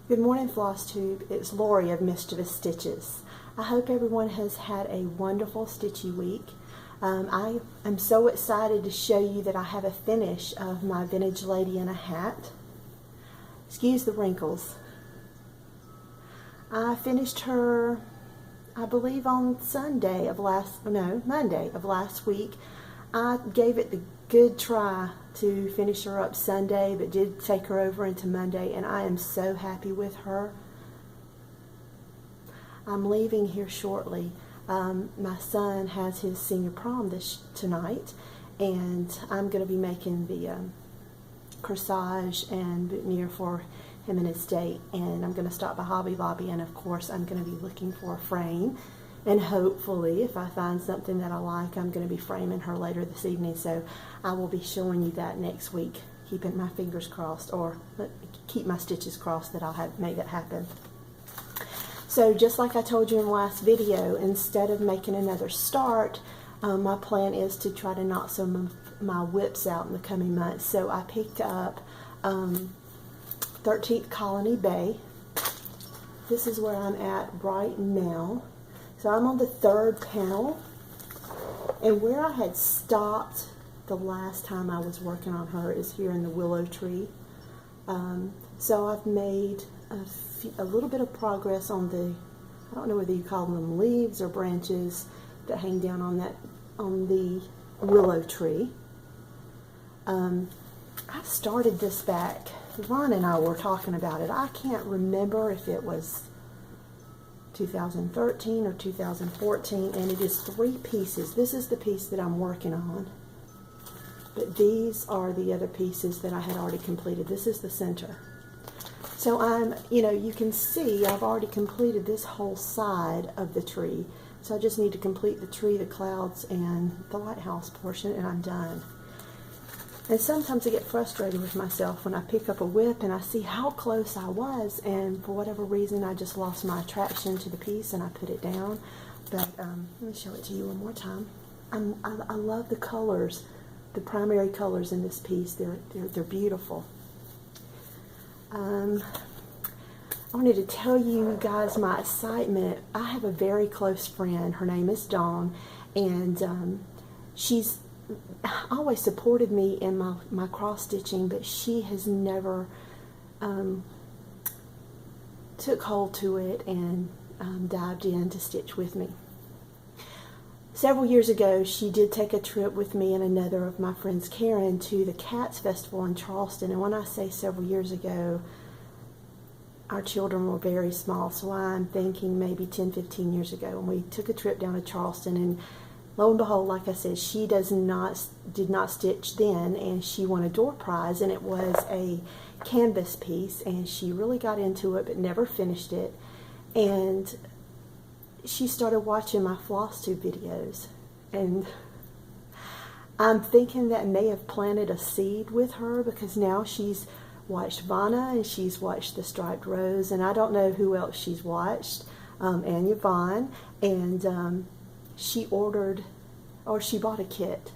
Good morning, Flosstube. It's Lori of Mischievous Stitches. I hope everyone has had a wonderful stitchy week. I am so excited to show you that I have a finish of my vintage lady in a hat. Excuse the wrinkles. I finished her, I believe, on Monday of last week. I gave it the good try to finish her up Sunday, but did take her over into Monday, and I am so happy with her. I'm leaving here shortly. My son has his senior prom tonight, and I'm going to be making the corsage and boutonniere for him and his date, and I'm going to stop by Hobby Lobby, and of course I'm going to be looking for a frame, and hopefully if I find something that I like, I'm going to be framing her later this evening, so I will be showing you that next week, keeping my fingers crossed, or keep my stitches crossed that I'll make it happen. So just like I told you in the last video, instead of making another start, my plan is to try to knock some of my whips out in the coming months. So I picked up 13th Colony Bay. This is where I'm at right now. So I'm on the third panel, and where I had stopped the last time I was working on her is here in the willow tree. So I've made a little bit of progress on the, I don't know whether you call them leaves or branches that hang down on the willow tree. I started this back, Ron and I were talking about it. I can't remember if it was 2013 or 2014, and it is 3 pieces. This is the piece that I'm working on, but these are the other pieces that I had already completed. This is the center. So you can see I've already completed this whole side of the tree. So I just need to complete the tree, the clouds, and the lighthouse portion, and I'm done. And sometimes I get frustrated with myself when I pick up a whip and I see how close I was, and for whatever reason I just lost my attraction to the piece and I put it down. But let me show it to you one more time. I love the colors, the primary colors in this piece. They're beautiful. I wanted to tell you guys my excitement. I have a very close friend. Her name is Dawn, and she's always supported me in my cross stitching, but she has never took hold to it and dived in to stitch with me. Several years ago, she did take a trip with me and another of my friends, Karen, to the Cats Festival in Charleston. And when I say several years ago, our children were very small, so I'm thinking maybe 10, 15 years ago. And we took a trip down to Charleston, and lo and behold, like I said, she did not stitch then, and she won a door prize, and it was a canvas piece, and she really got into it but never finished it. And she started watching my Flosstube videos, and I'm thinking that may have planted a seed with her, because now she's watched Vanna and she's watched the Striped Rose, and I don't know who else she's watched, and Yvonne, and she ordered, or she bought a kit,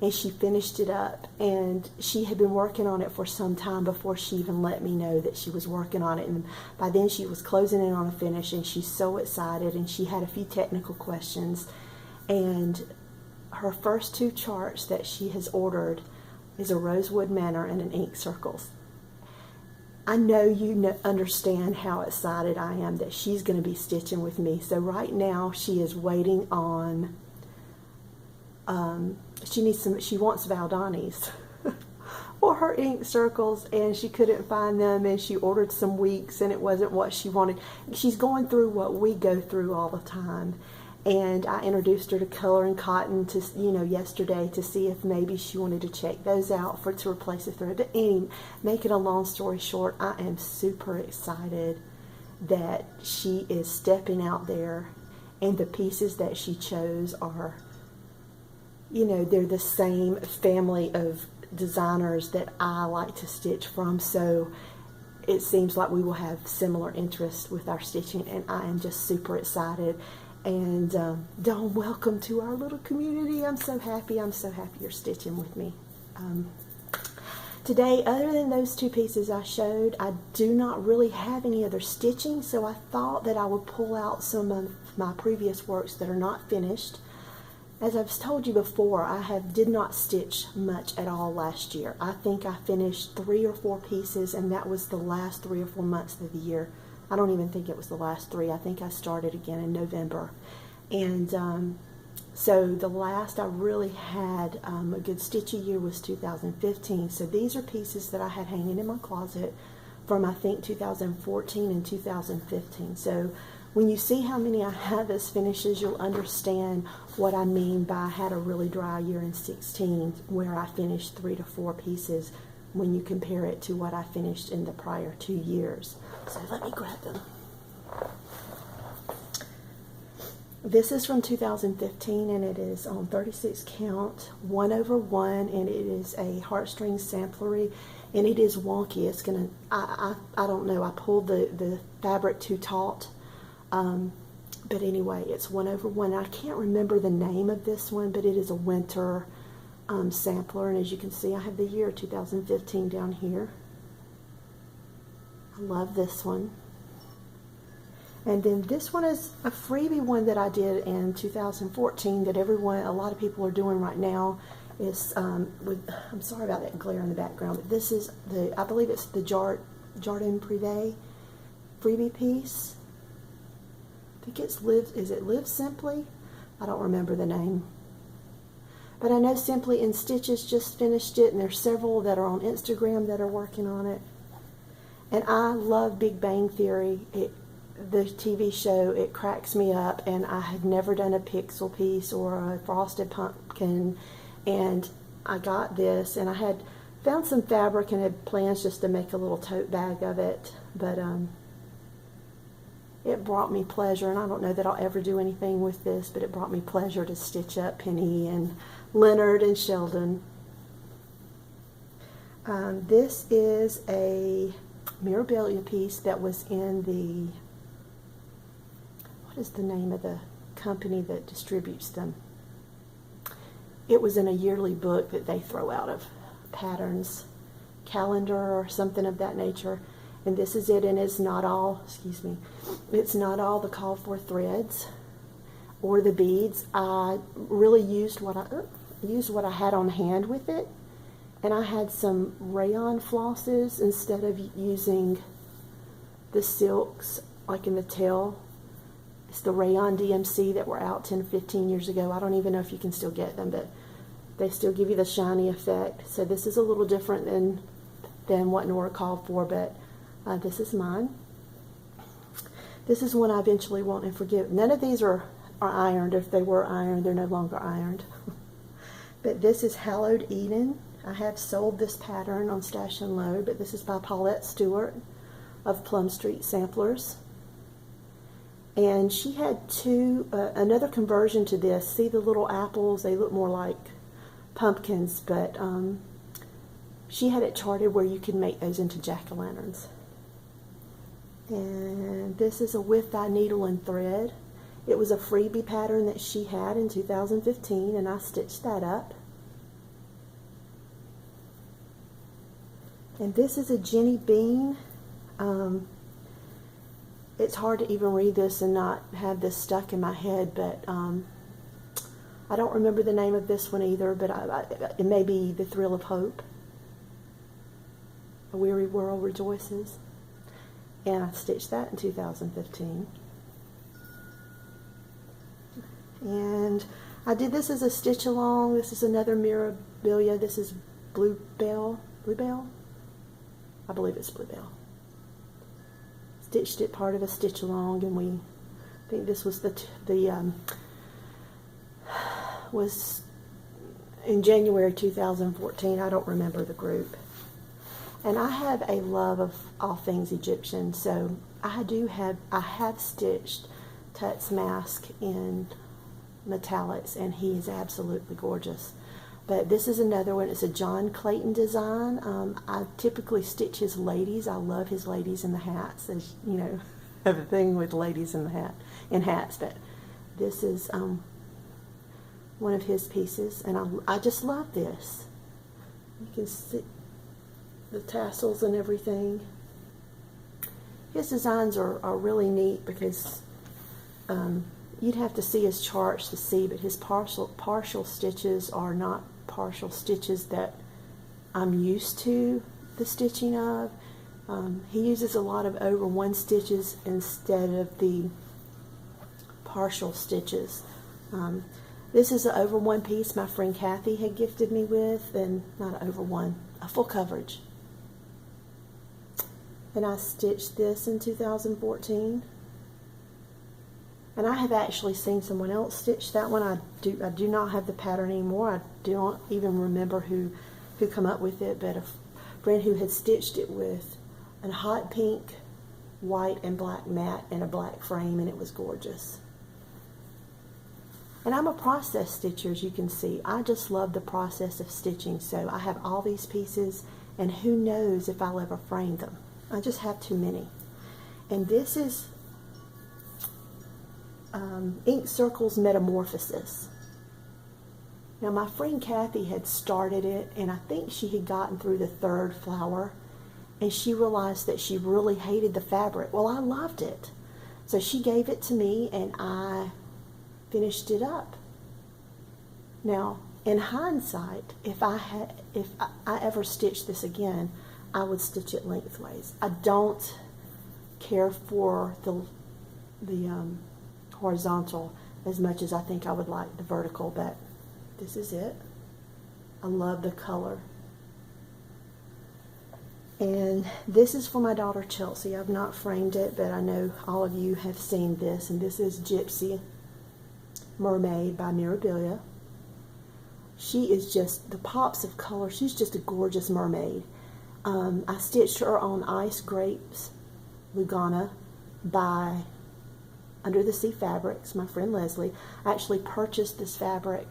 and she finished it up, and she had been working on it for some time before she even let me know that she was working on it, and by then she was closing in on a finish, and she's so excited, and she had a few technical questions, and her first 2 charts that she has ordered is a Rosewood Manor and an ink circles. I know you understand how excited I am that she's going to be stitching with me. So right now she is waiting on, she wants Valdonis for her ink circles, and she couldn't find them, and she ordered some weeks and it wasn't what she wanted. She's going through what we go through all the time. And I introduced her to Color and Cotton yesterday to see if maybe she wanted to check those out to replace the thread. But making a long story short, I am super excited that she is stepping out there, and the pieces that she chose are, they're the same family of designers that I like to stitch from. So it seems like we will have similar interests with our stitching, and I am just super excited. And Dawn, welcome to our little community. I'm so happy you're stitching with me. Today, other than those two pieces I showed, I do not really have any other stitching, so I thought that I would pull out some of my previous works that are not finished. As I've told you before, I did not stitch much at all last year. I think I finished 3 or 4 pieces, and that was the last 3 or 4 months of the year. I don't even think it was the last 3. I think I started again in November. And so the last I really had a good stitchy year was 2015. So these are pieces that I had hanging in my closet from, I think, 2014 and 2015. So when you see how many I have as finishes, you'll understand what I mean by I had a really dry year in 16 where I finished 3 to 4 pieces when you compare it to what I finished in the prior 2 years. So let me grab them. This is from 2015, and it is on 36 count, 1/1, and it is a heartstring samplery, and it is wonky. It's gonna, I don't know, I pulled the fabric too taut, but anyway, it's 1/1. I can't remember the name of this one, but it is a winter sampler, and as you can see, I have the year 2015 down here. I love this one. And then this one is a freebie one that I did in 2014 that a lot of people are doing right now. Is I'm sorry about that glare in the background, but this is I believe it's the Jardin Privé freebie piece. I think it's Live Simply? I don't remember the name. But I know Simply in Stitches just finished it, and there's several that are on Instagram that are working on it. And I love Big Bang Theory. The TV show, it cracks me up, and I had never done a pixel piece or a frosted pumpkin, and I got this, and I had found some fabric and had plans just to make a little tote bag of it, but it brought me pleasure, and I don't know that I'll ever do anything with this, but it brought me pleasure to stitch up Penny and Leonard and Sheldon. This is a Mirabilia piece that was in the, what is the name of the company that distributes them? It was in a yearly book that they throw out of patterns, calendar or something of that nature. And this is it, and it's not all, it's not all the call for threads or the beads. I really used what I had on hand with it, and I had some rayon flosses instead of using the silks like in the tail. It's the rayon DMC that were out 10, 15 years ago. I don't even know if you can still get them, but they still give you the shiny effect. So this is a little different than what Nora called for, but this is mine. This is one I eventually want to forgive. None of these are ironed. If they were ironed, they're no longer ironed. But this is Hallowed Eden. I have sold this pattern on Stash and Load, but this is by Paulette Stewart of Plum Street Samplers. And she had another conversion to this. See the little apples? They look more like pumpkins, but she had it charted where you could make those into jack-o'-lanterns. And this is a With Thy Needle and Thread. It was a freebie pattern that she had in 2015, and I stitched that up. And this is a Jenny Bean. It's hard to even read this and not have this stuck in my head, but I don't remember the name of this one either, but it may be The Thrill of Hope. A Weary World Rejoices. And I stitched that in 2015. And I did this as a stitch along. This is another Mirabilia. This is Bluebell? I believe it's Bluebell. Stitched it part of a stitch along, and I think this was was in January 2014. I don't remember the group. And I have a love of all things Egyptian, so I have stitched Tut's mask in metallics, and he is absolutely gorgeous. But this is another one. It's a John Clayton design. I typically stitch his ladies. I love his ladies in the hats. As you know, I have a thing with ladies in hats. But this is one of his pieces, and I just love this. You can see the tassels and everything. His designs are really neat because you'd have to see his charts to see, but his partial stitches are not partial stitches that I'm used to the stitching of. He uses a lot of over one stitches instead of the partial stitches. This is an over one piece my friend Kathy had gifted me with, and not over one, a full coverage. And I stitched this in 2014. And I have actually seen someone else stitch that one. I do not have the pattern anymore. I don't even remember who come up with it, but a friend who had stitched it with a hot pink, white, and black mat and a black frame, and it was gorgeous. And I'm a process stitcher, as you can see. I just love the process of stitching. So I have all these pieces, and who knows if I'll ever frame them. I just have too many. And this is Ink Circle's Metamorphosis. Now my friend Kathy had started it, and I think she had gotten through the third flower, and she realized that she really hated the fabric. Well, I loved it. So she gave it to me, and I finished it up. Now, in hindsight, if I ever stitched this again, I would stitch it lengthways. I don't care for the horizontal as much as I think I would like the vertical, but this is it. I love the color. And this is for my daughter Chelsea. I've not framed it, but I know all of you have seen this, and this is Gypsy Mermaid by Mirabilia. She is just the pops of color. She's just a gorgeous mermaid. I stitched her on Ice Grapes Lugana by Under the Sea Fabrics, my friend Leslie. I actually purchased this fabric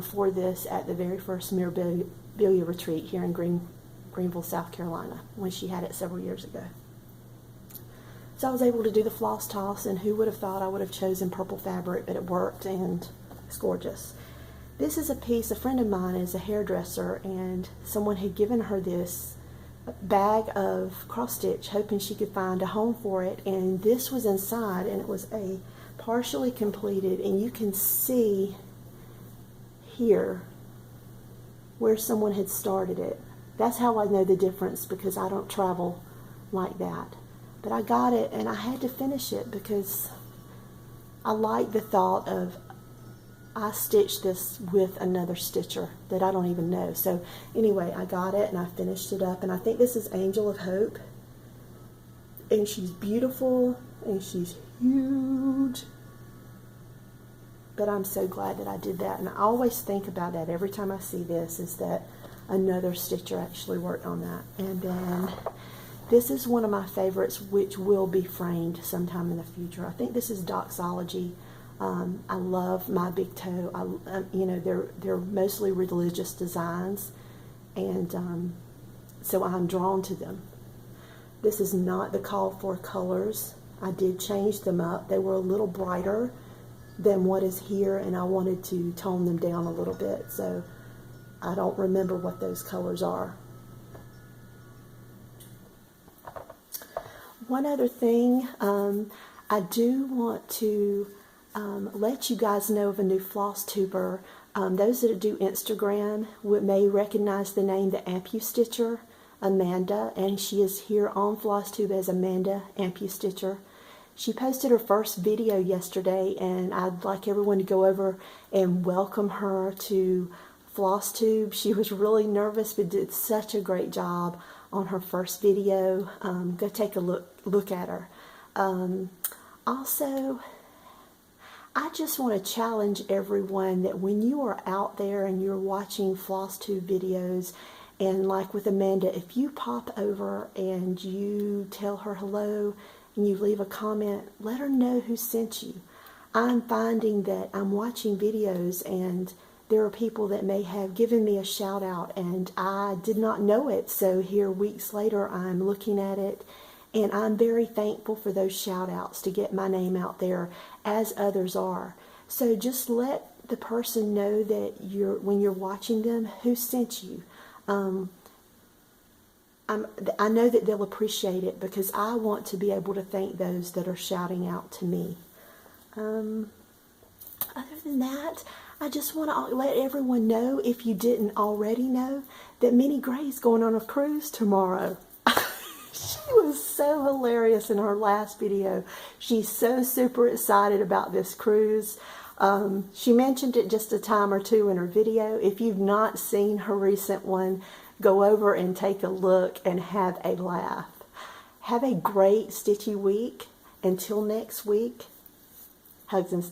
for this at the very first Mirabilia retreat here in Greenville, South Carolina, when she had it several years ago. So I was able to do the floss toss, and who would have thought I would have chosen purple fabric, but it worked, and it's gorgeous. This is a piece, a friend of mine is a hairdresser, and someone had given her this bag of cross stitch, hoping she could find a home for it, and this was inside, and it was a partially completed, and you can see here where someone had started it. That's how I know the difference, because I don't travel like that. But I got it, and I had to finish it because I like the thought of I stitched this with another stitcher that I don't even know. So anyway, I got it and I finished it up, and I think this is Angel of Hope, and she's beautiful and she's huge. But I'm so glad that I did that, and I always think about that every time I see this, is that another stitcher actually worked on that. And then this is one of my favorites, which will be framed sometime in the future. I think this is Doxology. I love my big toe. You know, they're mostly religious designs, and so I'm drawn to them. This is not the called for colors. I did change them up. They were a little brighter than what is here, and I wanted to tone them down a little bit. So I don't remember what those colors are. One other thing, I do want to let you guys know of a new Flosstuber. Those that do Instagram may recognize the name The AmpuStitcher, Amanda, and she is here on Flosstube as Amanda AmpuStitcher. She posted her first video yesterday, and I'd like everyone to go over and welcome her to Flosstube. She was really nervous, but did such a great job on her first video. Go take a look at her. Also, I just want to challenge everyone that when you are out there and you're watching Flosstube videos, and like with Amanda, if you pop over and you tell her hello and you leave a comment, let her know who sent you. I'm finding that I'm watching videos and there are people that may have given me a shout out and I did not know it. So here weeks later I'm looking at it, and I'm very thankful for those shout outs to get my name out there, as others are. So just let the person know that when you're watching them, who sent you. I know that they'll appreciate it because I want to be able to thank those that are shouting out to me. Other than that, I just want to let everyone know, if you didn't already know, that Minnie Gray's going on a cruise tomorrow. She was so hilarious in her last video. She's so super excited about this cruise. She mentioned it just a time or two in her video. If you've not seen her recent one, go over and take a look and have a laugh. Have a great stitchy week. Until next week, hugs and